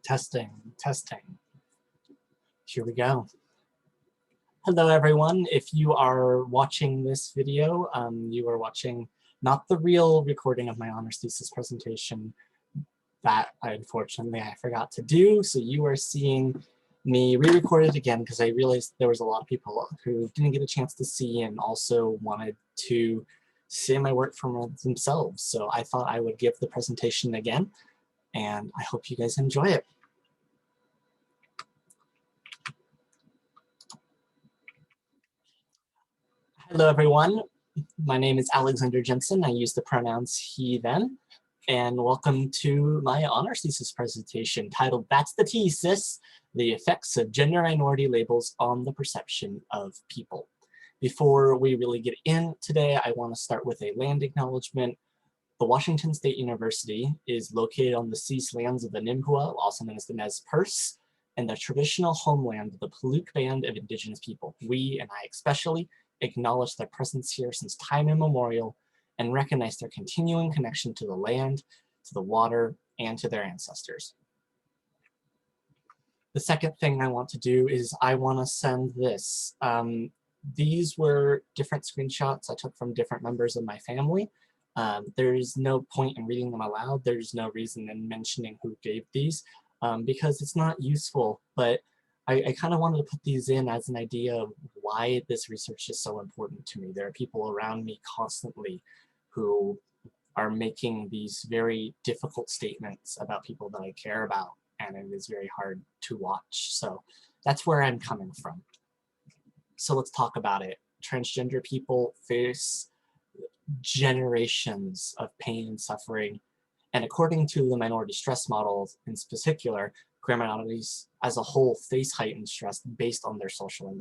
Testing, testing. Here we go. Hello, everyone. If you are watching this video, you are watching not the real recording of my honors thesis presentation that unfortunately I forgot to do. So you are seeing me re-record it again because I realized there was a lot of people who didn't get a chance to see and also wanted to see my work from themselves. So I thought I would give the presentation again, and I hope you guys enjoy it. Hello, everyone. My name is Alexander Jensen. I use the pronouns he, them, and welcome to my honors thesis presentation titled That's the Thesis, the Effects of Gender Minority Labels on the Perception of People. Before we really get in today, I want to start with a land acknowledgement. The Washington State University is located on the Thesis lands of the Nipmuc, also known as the Nez Perce, and the traditional homeland of the Paleuk Band of Indigenous people. We, and I especially, acknowledge their presence here since time immemorial and recognize their continuing connection to the land, to the water, and to their ancestors. The second thing I want to do is I want to send this. These were different screenshots I took from different members of my family. There's no point in reading them aloud. There's no reason in mentioning who gave these because it's not useful, but I kind of wanted to put these in as an idea of why this research is so important to me. There are people around me constantly who are making these very difficult statements about people that I care about, and it is very hard to watch. So that's where I'm coming from. So let's talk about it. Transgender people face generations of pain and suffering, and according to the minority stress models in particular, queer minorities as a whole face heightened stress based on their social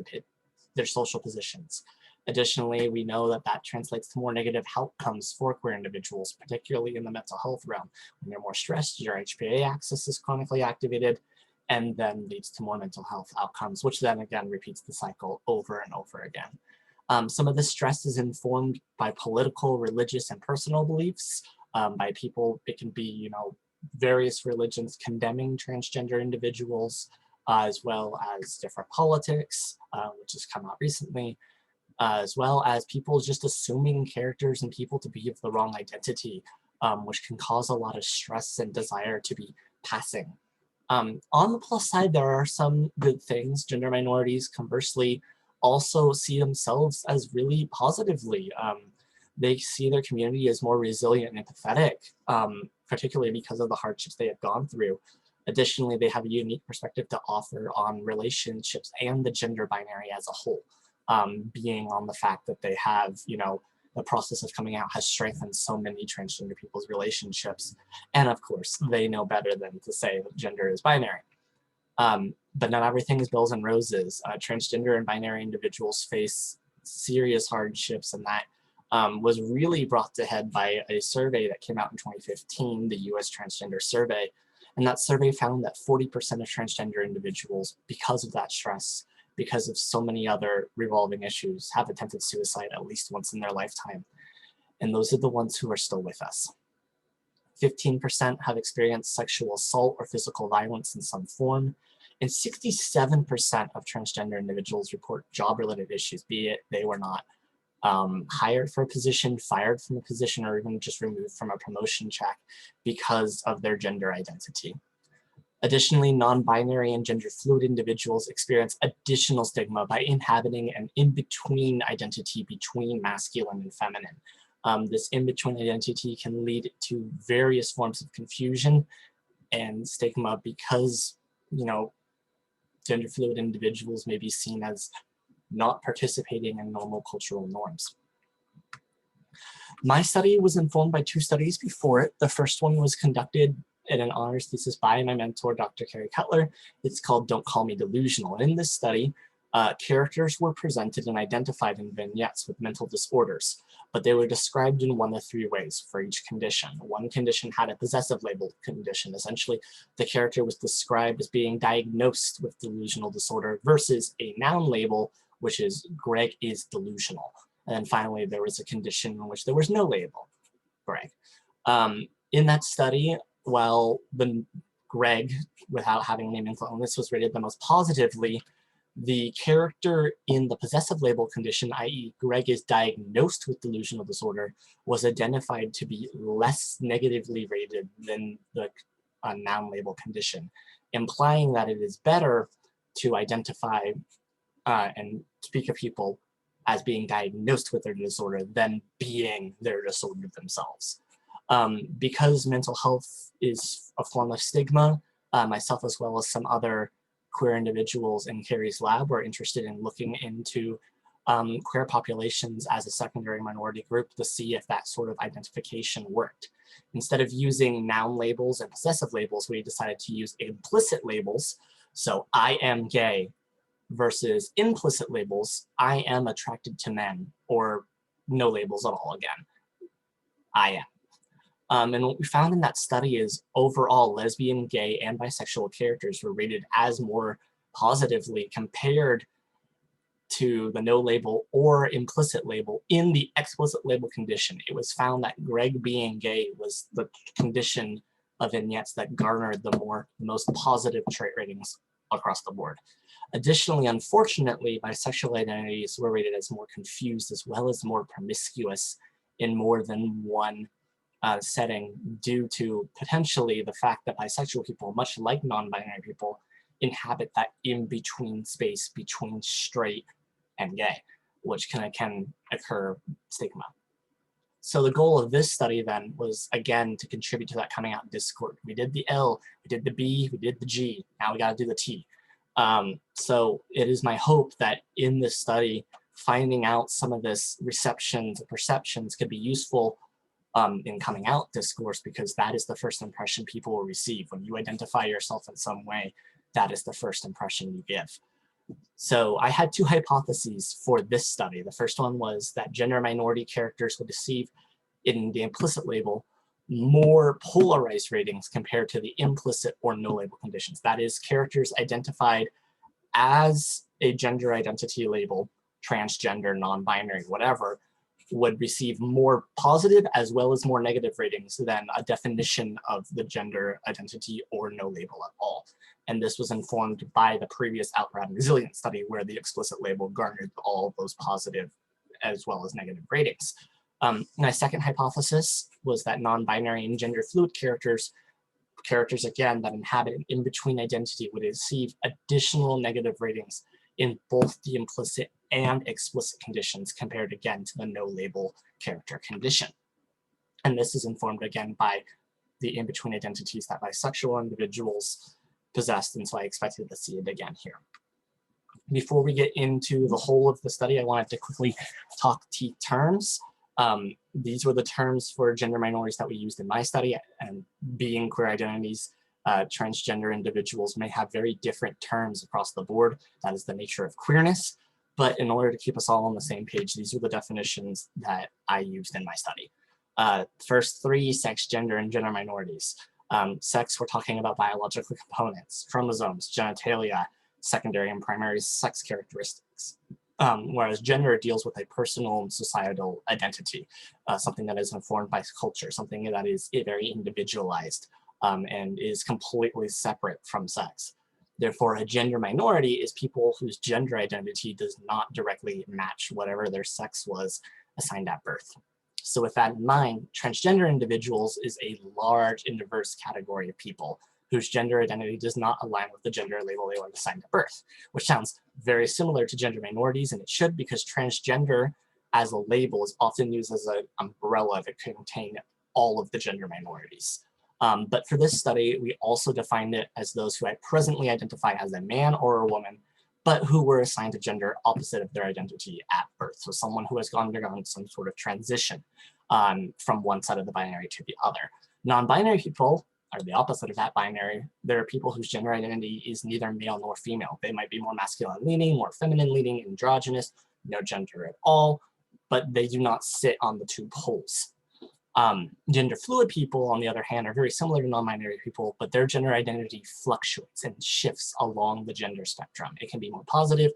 positions. Additionally, we know that that translates to more negative outcomes for queer individuals, particularly in the mental health realm. When you're more stressed, your HPA axis is chronically activated, and then leads to more mental health outcomes, which then again repeats the cycle over and over again. Some of this stress is informed by political, religious, and personal beliefs. By people, it can be, various religions condemning transgender individuals, as well as different politics, which has come out recently, as well as people just assuming characters and people to be of the wrong identity, which can cause a lot of stress and desire to be passing. On the plus side, there are some good things. Gender minorities, conversely, also see themselves as really positively. They see their community as more resilient and empathetic, particularly because of the hardships they have gone through. Additionally, they have a unique perspective to offer on relationships and the gender binary as a whole, being on the fact that they have, the process of coming out has strengthened so many transgender people's relationships. And of course, they know better than to say that gender is binary. But not everything is bells and roses. Transgender and binary individuals face serious hardships, and that was really brought to head by a survey that came out in 2015, the US Transgender Survey. And that survey found that 40% of transgender individuals, because of that stress, because of so many other revolving issues, have attempted suicide at least once in their lifetime. And those are the ones who are still with us. 15% have experienced sexual assault or physical violence in some form. And 67% of transgender individuals report job-related issues, be it they were not hired for a position, fired from a position, or even just removed from a promotion track because of their gender identity. Additionally, non-binary and gender-fluid individuals experience additional stigma by inhabiting an in-between identity between masculine and feminine. This in-between identity can lead to various forms of confusion and stigma because, gender-fluid individuals may be seen as not participating in normal cultural norms. My study was informed by two studies before it. The first one was conducted in an honors thesis by my mentor, Dr. Carrie Cutler. It's called Don't Call Me Delusional. In this study, characters were presented and identified in vignettes with mental disorders, but they were described in one of three ways for each condition. One condition had a possessive labeled condition. Essentially, the character was described as being diagnosed with delusional disorder versus a noun label, which is Greg is delusional. And then finally, there was a condition in which there was no label, Greg. In that study, while the Greg, without having name influence, was rated the most positively. The character in the possessive label condition, i.e. Greg is diagnosed with delusional disorder, was identified to be less negatively rated than the noun label condition, implying that it is better to identify and speak of people as being diagnosed with their disorder than being their disorder themselves. Because mental health is a form of stigma, myself as well as some other queer individuals in Carrie's lab were interested in looking into queer populations as a secondary minority group to see if that sort of identification worked. Instead of using noun labels and possessive labels, we decided to use implicit labels. So I am gay versus implicit labels, I am attracted to men, or no labels at all again, I am. And what we found in that study is overall lesbian, gay, and bisexual characters were rated as more positively compared to the no label or implicit label in the explicit label condition. It was found that Greg being gay was the condition of vignettes that garnered the most positive trait ratings across the board. Additionally, unfortunately, bisexual identities were rated as more confused as well as more promiscuous in more than one setting due to potentially the fact that bisexual people, much like non-binary people, inhabit that in-between space between straight and gay, which can occur stigma. So the goal of this study then was, again, to contribute to that coming out discord. We did the L, we did the B, we did the G, now we gotta do the T. So it is my hope that in this study, finding out some of this receptions and perceptions could be useful in coming out discourse, because that is the first impression people will receive. When you identify yourself in some way, that is the first impression you give. So I had two hypotheses for this study. The first one was that gender minority characters would receive, in the implicit label, more polarized ratings compared to the implicit or no label conditions. That is, characters identified as a gender identity label, transgender, non-binary, whatever, would receive more positive as well as more negative ratings than a definition of the gender identity or no label at all. And this was informed by the previous Outgrad Resilience study where the explicit label garnered all of those positive as well as negative ratings. My second hypothesis was that non-binary and gender fluid characters again that inhabit an in-between identity would receive additional negative ratings in both the implicit and explicit conditions compared again to the no label character condition. And this is informed again by the in-between identities that bisexual individuals possessed, and so I expected to see it again here. Before we get into the whole of the study, I wanted to quickly talk T terms. These were the terms for gender minorities that we used in my study, and being queer identities, transgender individuals may have very different terms across the board. That is the nature of queerness. But in order to keep us all on the same page, these are the definitions that I used in my study. First three, sex, gender, and gender minorities. Sex, we're talking about biological components, chromosomes, genitalia, secondary and primary sex characteristics. Whereas gender deals with a personal and societal identity, something that is informed by culture, something that is very individualized and is completely separate from sex. Therefore, a gender minority is people whose gender identity does not directly match whatever their sex was assigned at birth. So with that in mind, transgender individuals is a large and diverse category of people whose gender identity does not align with the gender label they were assigned at birth, which sounds very similar to gender minorities, and it should, because transgender as a label is often used as an umbrella to contain all of the gender minorities. But for this study, we also defined it as those who presently identify as a man or a woman, but who were assigned a gender opposite of their identity at birth. So someone who has undergone some sort of transition from one side of the binary to the other. Non-binary people are the opposite of that binary. There are people whose gender identity is neither male nor female. They might be more masculine leaning, more feminine leaning, androgynous, no gender at all, but they do not sit on the two poles. Gender fluid people, on the other hand, are very similar to non-binary people, but their gender identity fluctuates and shifts along the gender spectrum. It can be more positive,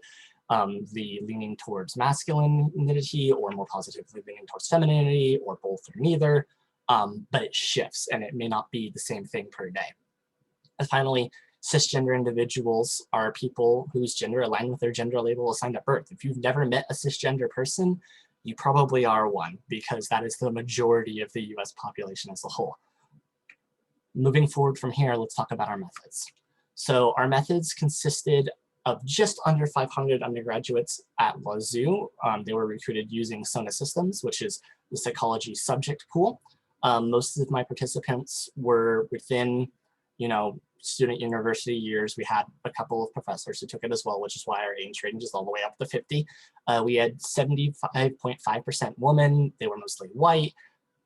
the leaning towards masculinity, or more positively leaning towards femininity, or both or neither, but it shifts, and it may not be the same thing per day. And finally, cisgender individuals are people whose gender align with their gender label assigned at birth. If you've never met a cisgender person, you probably are one, because that is the majority of the US population as a whole. Moving forward from here, let's talk about our methods. So our methods consisted of just under 500 undergraduates at Wazoo. They were recruited using SONA Systems, which is the psychology subject pool. Most of my participants were within, student university years. We had a couple of professors who took it as well, which is why our age range is all the way up to 50. We had 75.5% women. They were mostly white.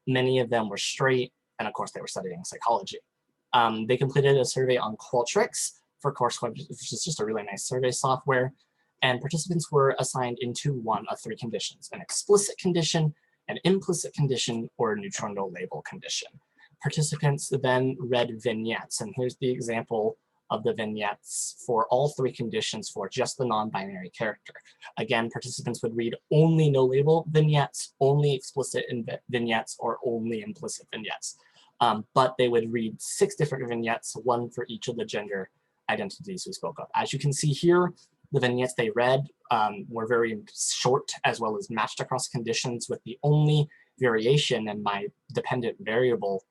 Many of them were straight, and of course they were studying psychology. They completed a survey on Qualtrics for CourseWeb, which is just a really nice survey software. And participants were assigned into one of three conditions: an explicit condition, an implicit condition, or a neutral no label condition. Participants then read vignettes, and here's the example of the vignettes for all three conditions for just the non-binary character. Again, participants would read only no label vignettes, only explicit vignettes, or only implicit vignettes. But they would read 6 different vignettes, one for each of the gender identities we spoke of. As you can see here, the vignettes they read were very short, as well as matched across conditions, with the only variation in my independent variable,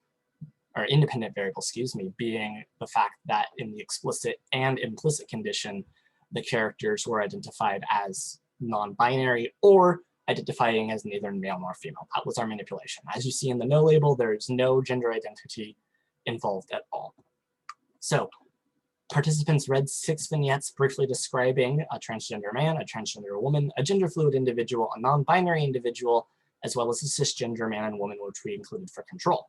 being the fact that in the explicit and implicit condition, the characters were identified as non-binary or identifying as neither male nor female. That was our manipulation. As you see in the no label, there is no gender identity involved at all. So participants read 6 vignettes briefly describing a transgender man, a transgender woman, a gender fluid individual, a non-binary individual, as well as a cisgender man and woman, which we included for control.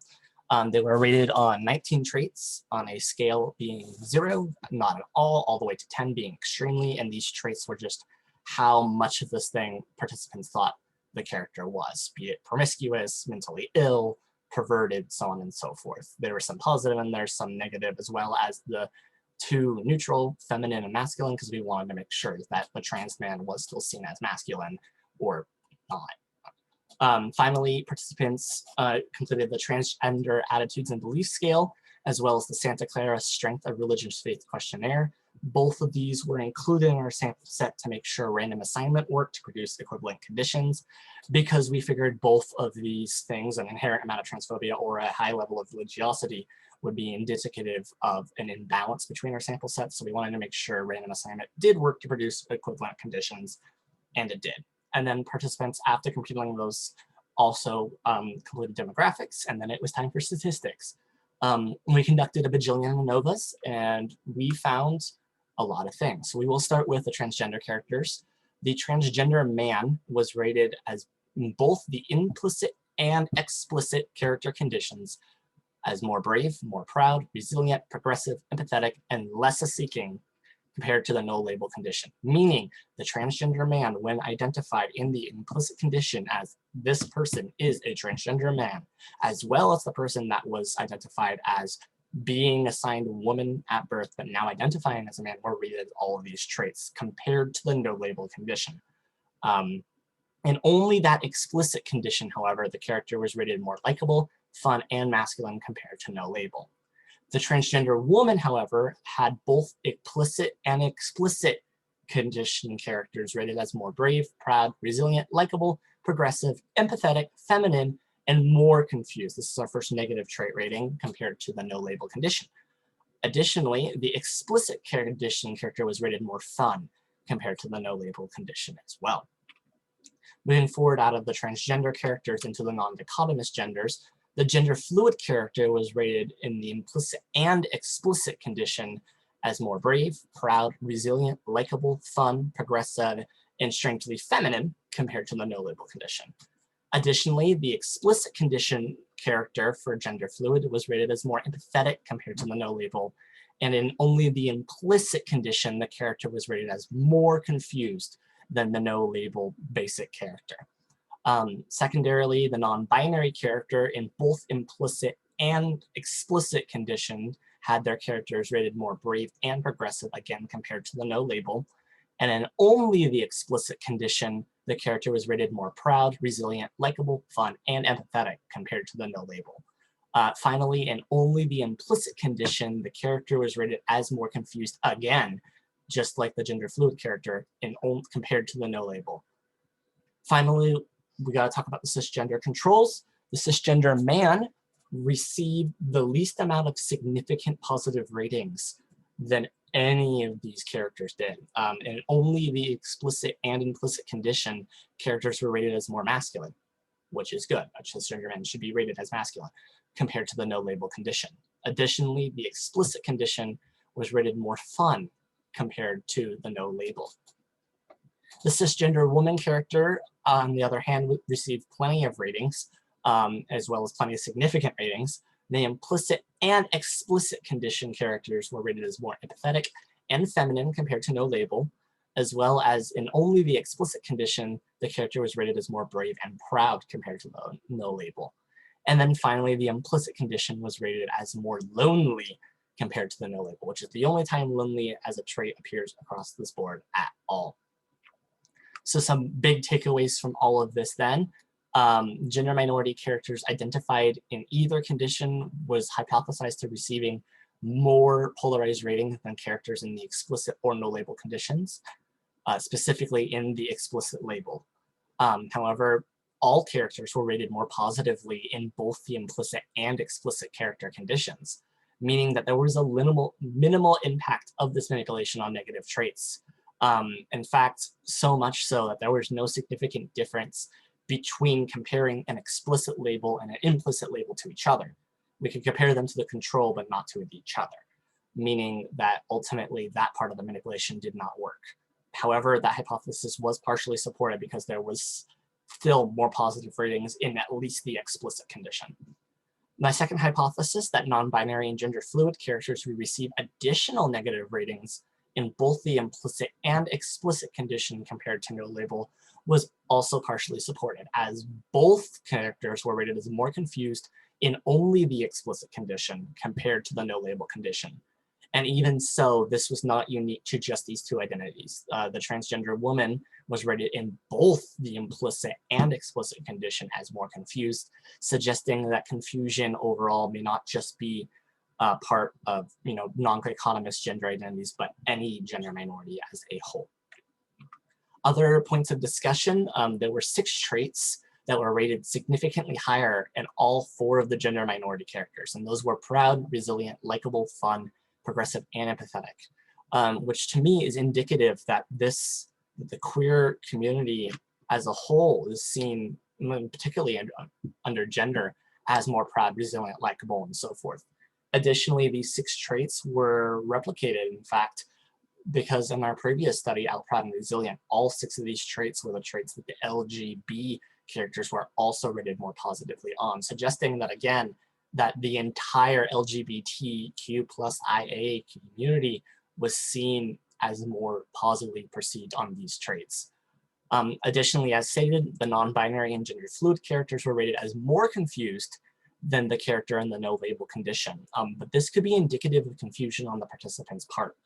They were rated on 19 traits, on a scale being 0, not at all the way to 10 being extremely, and these traits were just how much of this thing participants thought the character was, be it promiscuous, mentally ill, perverted, so on and so forth. There were some positive and there's some negative, as well as the 2 neutral, feminine and masculine, because we wanted to make sure that the trans man was still seen as masculine or not. Finally, participants completed the transgender attitudes and beliefs scale, as well as the Santa Clara Strength of Religious Faith questionnaire. Both of these were included in our sample set to make sure random assignment worked to produce equivalent conditions, because we figured both of these things, an inherent amount of transphobia or a high level of religiosity, would be indicative of an imbalance between our sample sets. So we wanted to make sure random assignment did work to produce equivalent conditions, and it did. And then participants, after completing those, also completed demographics, and then it was time for statistics. We conducted a bajillion ANOVAs, and we found a lot of things. So we will start with the transgender characters. The transgender man was rated as both the implicit and explicit character conditions as more brave, more proud, resilient, progressive, empathetic, and less seeking compared to the no label condition, meaning the transgender man, when identified in the implicit condition as this person is a transgender man, as well as the person that was identified as being assigned woman at birth but now identifying as a man, were rated all of these traits compared to the no label condition. And only that explicit condition, however, the character was rated more likable, fun, and masculine compared to no label. The transgender woman, however, had both implicit and explicit condition characters rated as more brave, proud, resilient, likable, progressive, empathetic, feminine, and more confused. This is our first negative trait rating compared to the no label condition. Additionally, the explicit condition character was rated more fun compared to the no label condition as well. Moving forward out of the transgender characters into the non-dichotomous genders, the gender fluid character was rated in the implicit and explicit condition as more brave, proud, resilient, likable, fun, progressive, and strangely feminine compared to the no label condition. Additionally, the explicit condition character for gender fluid was rated as more empathetic compared to the no label, and in only the implicit condition, the character was rated as more confused than the no label basic character. Secondarily, the non-binary character in both implicit and explicit condition had their characters rated more brave and progressive, again compared to the no label. And in only the explicit condition, the character was rated more proud, resilient, likable, fun, and empathetic compared to the no label. Finally, in only the implicit condition, the character was rated as more confused again, just like the gender fluid character compared to the no label. Finally, we got to talk about the cisgender controls. The cisgender man received the least amount of significant positive ratings than any of these characters did. And only the explicit and implicit condition characters were rated as more masculine, which is good. A cisgender man should be rated as masculine compared to the no label condition. Additionally, the explicit condition was rated more fun compared to the no label. The cisgender woman character, on the other hand, received plenty of ratings, as well as plenty of significant ratings. The implicit and explicit condition characters were rated as more empathetic and feminine compared to no label, as well as in only the explicit condition, the character was rated as more brave and proud compared to the no label. And then finally, the implicit condition was rated as more lonely compared to the no label, which is the only time lonely as a trait appears across this board at all. So some big takeaways from all of this then. Gender minority characters identified in either condition was hypothesized to receiving more polarized ratings than characters in the explicit or no label conditions, specifically in the explicit label. However, all characters were rated more positively in both the implicit and explicit character conditions, meaning that there was a minimal impact of this manipulation on negative traits. In fact, so much so that there was no significant difference between comparing an explicit label and an implicit label to each other. We could compare them to the control, but not to each other, meaning that ultimately that part of the manipulation did not work. However, that hypothesis was partially supported because there was still more positive ratings in at least the explicit condition. My second hypothesis, that non-binary and gender fluid characters would receive additional negative ratings in both the implicit and explicit condition compared to no label, was also partially supported, as both characters were rated as more confused in only the explicit condition compared to the no label condition. And even so, this was not unique to just these two identities. The transgender woman was rated in both the implicit and explicit condition as more confused, suggesting that confusion overall may not just be part of non-dichotomous gender identities, but any gender minority as a whole. Other points of discussion, there were 6 traits that were rated significantly higher in all 4 of the gender minority characters, and those were proud, resilient, likable, fun, progressive, and empathetic, which to me is indicative that the queer community as a whole is seen, particularly under gender, as more proud, resilient, likable, and so forth. Additionally, these 6 traits were replicated, in fact, because in our previous study, Out, Proud, and Resilient, all 6 of these traits were the traits that the LGB characters were also rated more positively on, suggesting that, again, that the entire LGBTQ plus IA community was seen as more positively perceived on these traits. Additionally, as stated, the non-binary and gender fluid characters were rated as more confused than the character in the no label condition. But this could be indicative of confusion on the participants' part,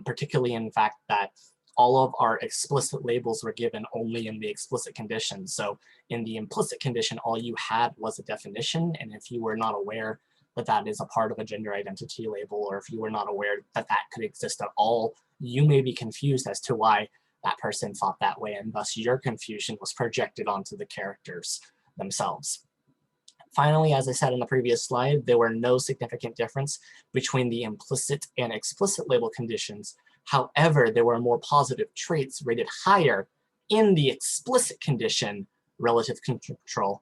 particularly in fact that all of our explicit labels were given only in the explicit condition. So in the implicit condition, all you had was a definition, and if you were not aware that that is a part of a gender identity label, or if you were not aware that that could exist at all, you may be confused as to why that person thought that way, and thus your confusion was projected onto the characters themselves. Finally, as I said in the previous slide, there were no significant difference between the implicit and explicit label conditions. However, there were more positive traits rated higher in the explicit condition relative to control,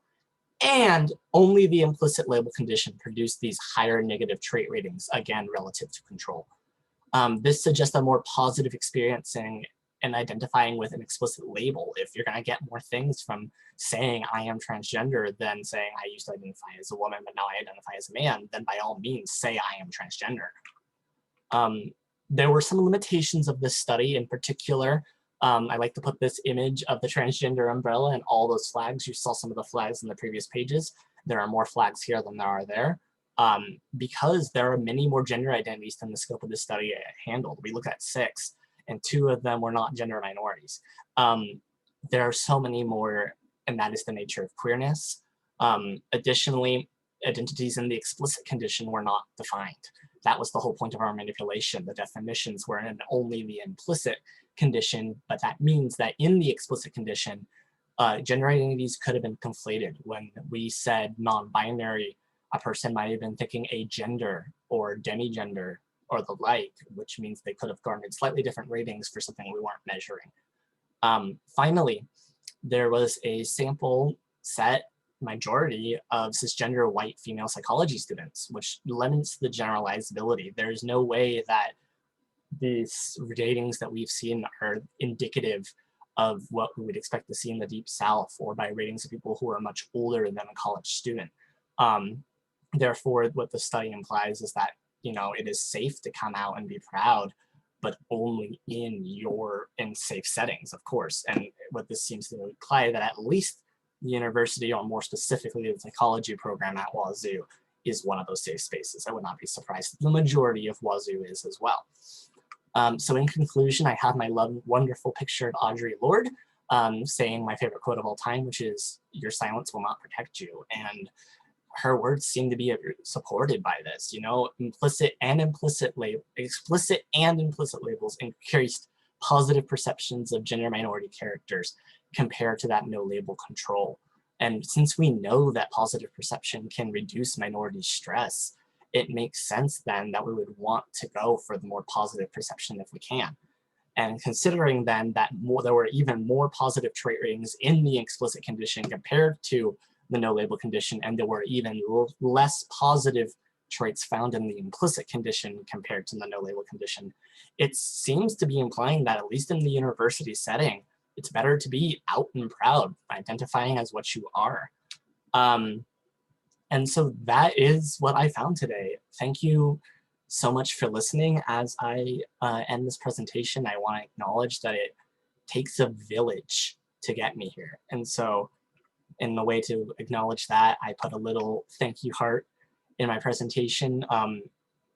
and only the implicit label condition produced these higher negative trait ratings, again, relative to control. This suggests a more positive experiencing and identifying with an explicit label. If you're going to get more things from saying I am transgender than saying I used to identify as a woman, but now I identify as a man, then by all means say I am transgender. There were some limitations of this study. In particular, I like to put this image of the transgender umbrella and all those flags. You saw some of the flags in the previous pages. There are more flags here than there are there. Because there are many more gender identities than the scope of this study handled. We look at 6, and 2 of them were not gender minorities. There are so many more, and that is the nature of queerness. Additionally, identities in the explicit condition were not defined. That was the whole point of our manipulation. The definitions were in only the implicit condition, but that means that in the explicit condition, gender identities could have been conflated. When we said non-binary, a person might have been thinking agender or demigender or the like, which means they could have garnered slightly different ratings for something we weren't measuring. Finally, there was a sample set majority of cisgender white female psychology students, which limits the generalizability. There's no way that these ratings that we've seen are indicative of what we would expect to see in the Deep South or by ratings of people who are much older than a college student. Therefore, what the study implies is that, you know, it is safe to come out and be proud, but only in safe settings, of course. And what this seems to imply that at least the university, or more specifically the psychology program at Wazoo, is one of those safe spaces. I would not be surprised if the majority of Wazoo is as well. So in conclusion, I have my wonderful picture of Audre Lorde saying my favorite quote of all time, which is, "Your silence will not protect you." And her words seem to be supported by this. You know, explicit and implicit labels increased positive perceptions of gender minority characters compared to that no label control. And since we know that positive perception can reduce minority stress, it makes sense then that we would want to go for the more positive perception if we can. And considering then that there were even more positive trait ratings in the explicit condition compared to the no label condition, and there were even less positive traits found in the implicit condition compared to the no label condition, it seems to be implying that at least in the university setting, it's better to be out and proud, identifying as what you are. And so that is what I found today. Thank you so much for listening. As I end this presentation, I want to acknowledge that it takes a village to get me here. And so in the way to acknowledge that, I put a little thank you heart in my presentation.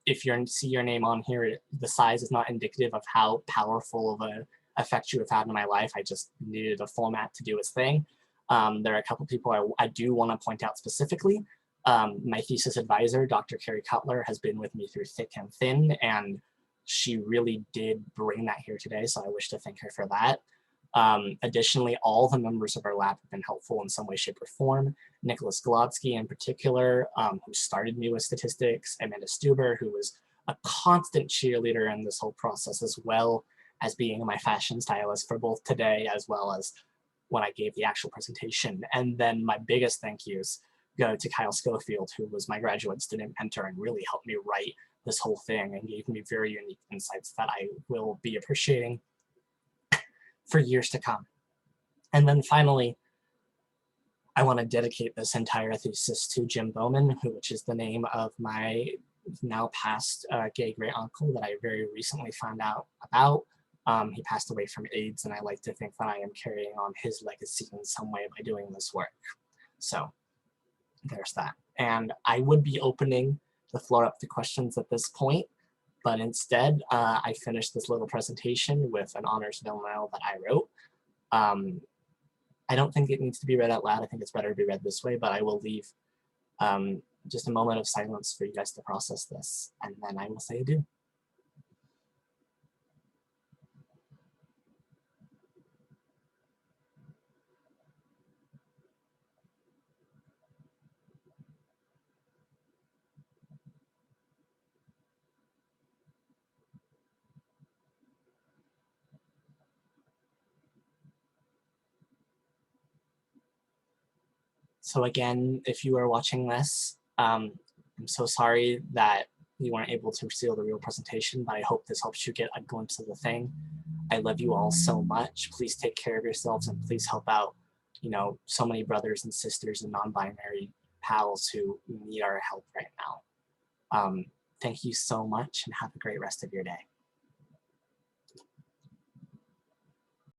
If you see your name on here, the size is not indicative of how powerful of an effect you have had in my life. I just needed a format to do its thing. There are a couple people I do want to point out specifically. My thesis advisor, Dr. Carrie Cutler, has been with me through thick and thin, and she really did bring that here today, so I wish to thank her for that. Additionally, all the members of our lab have been helpful in some way, shape, or form. Nicholas Golodsky in particular, who started me with statistics, Amanda Stuber, who was a constant cheerleader in this whole process, as well as being my fashion stylist for both today as well as when I gave the actual presentation. And then my biggest thank yous go to Kyle Schofield, who was my graduate student mentor and really helped me write this whole thing and gave me very unique insights that I will be appreciating for years to come. And then finally, I want to dedicate this entire thesis to Jim Bowman, which is the name of my now past gay great uncle that I very recently found out about. He passed away from AIDS, and I like to think that I am carrying on his legacy in some way by doing this work. So there's that. And I would be opening the floor up to questions at this point, but instead I finished this little presentation with an honors villanelle that I wrote. I don't think it needs to be read out loud. I think it's better to be read this way, but I will leave just a moment of silence for you guys to process this, and then I will say adieu. So again, if you are watching this, I'm so sorry that you weren't able to see the real presentation, but I hope this helps you get a glimpse of the thing. I love you all so much. Please take care of yourselves and please help out, you know, so many brothers and sisters and non-binary pals who need our help right now. Thank you so much and have a great rest of your day.